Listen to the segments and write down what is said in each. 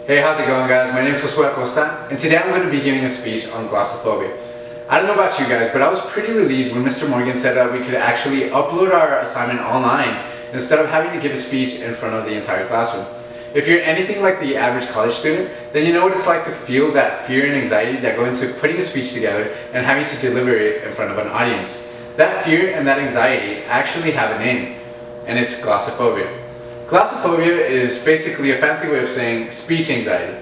Hey, how's it going, guys? My name is Josué, and today I'm going to be giving a speech on glossophobia. I don't know about you guys, but I was pretty relieved when Mr. Morgan said that we could actually upload our assignment online instead of having to give a speech in front of the entire classroom. If you're anything like the average college student, then you know what it's like to feel that fear and anxiety that go into putting a speech together and having to deliver it in front of an audience. That fear and that anxiety actually have a name, and it's glossophobia. Glossophobia is basically a fancy way of saying speech anxiety.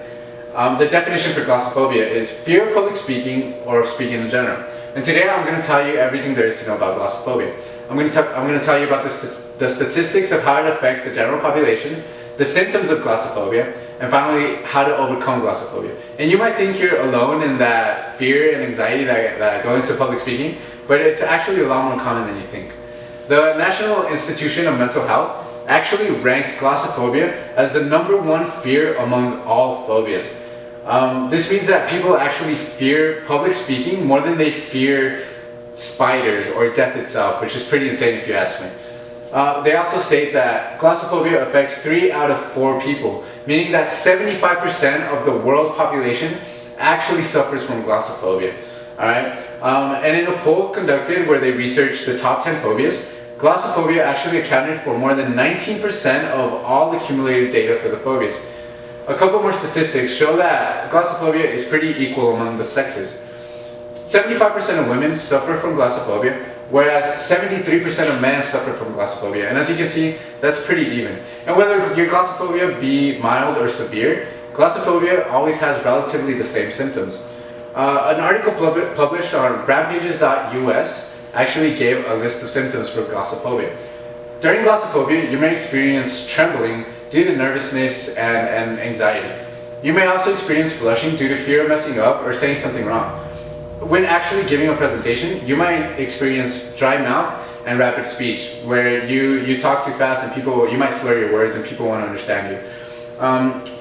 The definition for glossophobia is fear of public speaking or of speaking in general. And today I'm going to tell you everything there is to know about glossophobia. I'm going to tell you about the statistics of how it affects the general population, the symptoms of glossophobia, and finally how to overcome glossophobia. And you might think you're alone in that fear and anxiety that go into public speaking, but it's actually a lot more common than you think. The National Institution of Mental Health actually ranks glossophobia as the #1 fear among all phobias. This means that people actually fear public speaking more than they fear spiders or death itself, which is pretty insane if you ask me. They also state that glossophobia affects 3 out of 4 people, meaning that 75% of the world's population actually suffers from glossophobia. Alright? And in a poll conducted where they researched the top 10 phobias, glossophobia actually accounted for more than 19% of all accumulated data for the phobias. A couple more statistics show that glossophobia is pretty equal among the sexes. 75% of women suffer from glossophobia, whereas 73% of men suffer from glossophobia. And as you can see, that's pretty even. And whether your glossophobia be mild or severe, glossophobia always has relatively the same symptoms. An article published on rampages.us actually gave a list of symptoms for glossophobia. During glossophobia, you may experience trembling due to nervousness and anxiety. You may also experience blushing due to fear of messing up or saying something wrong. When actually giving a presentation, you might experience dry mouth and rapid speech, where you talk too fast and you might slur your words and people won't understand you.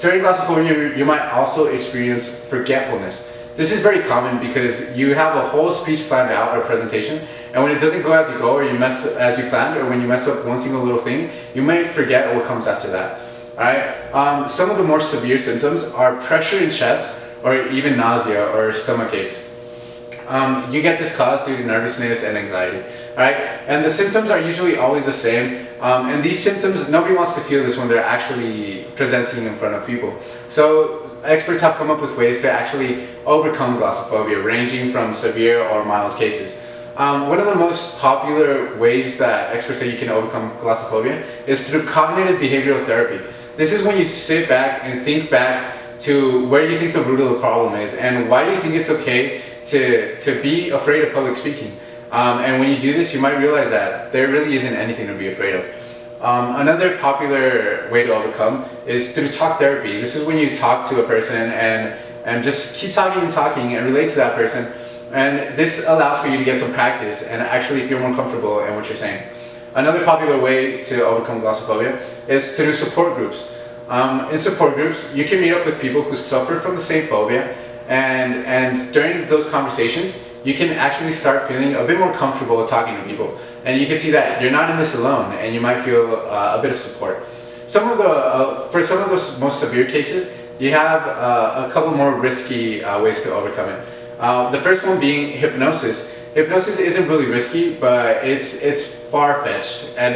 During glossophobia, you might also experience forgetfulness. This is very common because you have a whole speech planned out or presentation, and when it doesn't go as you go or you mess as you planned, or when you mess up one single little thing, you may forget what comes after that. Alright? Some of the more severe symptoms are pressure in chest or even nausea or stomach aches. You get this caused due to nervousness and anxiety. Alright? And the symptoms are usually always the same. And these symptoms, nobody wants to feel this when they're actually presenting in front of people. So experts have come up with ways to actually overcome glossophobia, ranging from severe or mild cases. One of the most popular ways that experts say you can overcome glossophobia is through cognitive behavioral therapy. This is when you sit back and think back to where you think the root of the problem is and why do you think it's okay to be afraid of public speaking. And when you do this, you might realize that there really isn't anything to be afraid of. Another popular way to overcome is through talk therapy. This is when you talk to a person and just keep talking and relate to that person. And this allows for you to get some practice and actually feel more comfortable in what you're saying. Another popular way to overcome glossophobia is through support groups. In support groups, you can meet up with people who suffer from the same phobia, and during those conversations, you can actually start feeling a bit more comfortable talking to people. And you can see that you're not in this alone, and you might feel a bit of support. For some of the most severe cases, you have a couple more risky ways to overcome it. The first one being hypnosis. Hypnosis isn't really risky, but it's far-fetched. And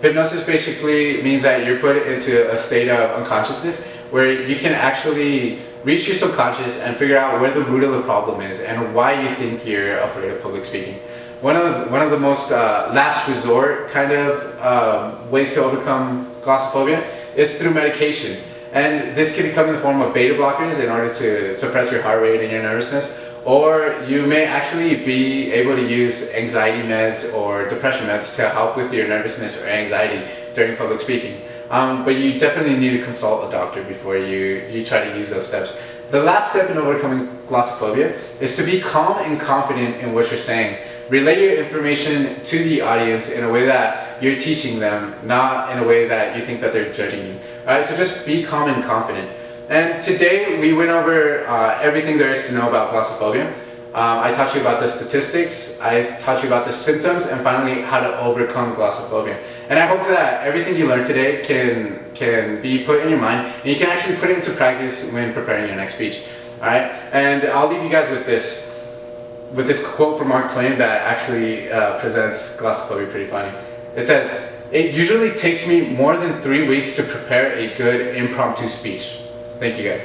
hypnosis basically means that you're put into a state of unconsciousness where you can actually reach your subconscious and figure out where the root of the problem is and why you think you're afraid of public speaking. One of the most last resort kind of ways to overcome glossophobia is through medication. And this can come in the form of beta blockers in order to suppress your heart rate and your nervousness. Or you may actually be able to use anxiety meds or depression meds to help with your nervousness or anxiety during public speaking. But you definitely need to consult a doctor before you try to use those steps. The last step in overcoming glossophobia is to be calm and confident in what you're saying. Relay your information to the audience in a way that you're teaching them, not in a way that you think that they're judging you. Alright, so just be calm and confident. And today we went over everything there is to know about glossophobia. I taught you about the statistics, I taught you about the symptoms, and finally how to overcome glossophobia. And I hope that everything you learned today can be put in your mind, and you can actually put it into practice when preparing your next speech. All right, and I'll leave you guys with this quote from Mark Twain that actually presents glossophobia pretty funny. It says, "It usually takes me more than 3 weeks to prepare a good impromptu speech." Thank you guys.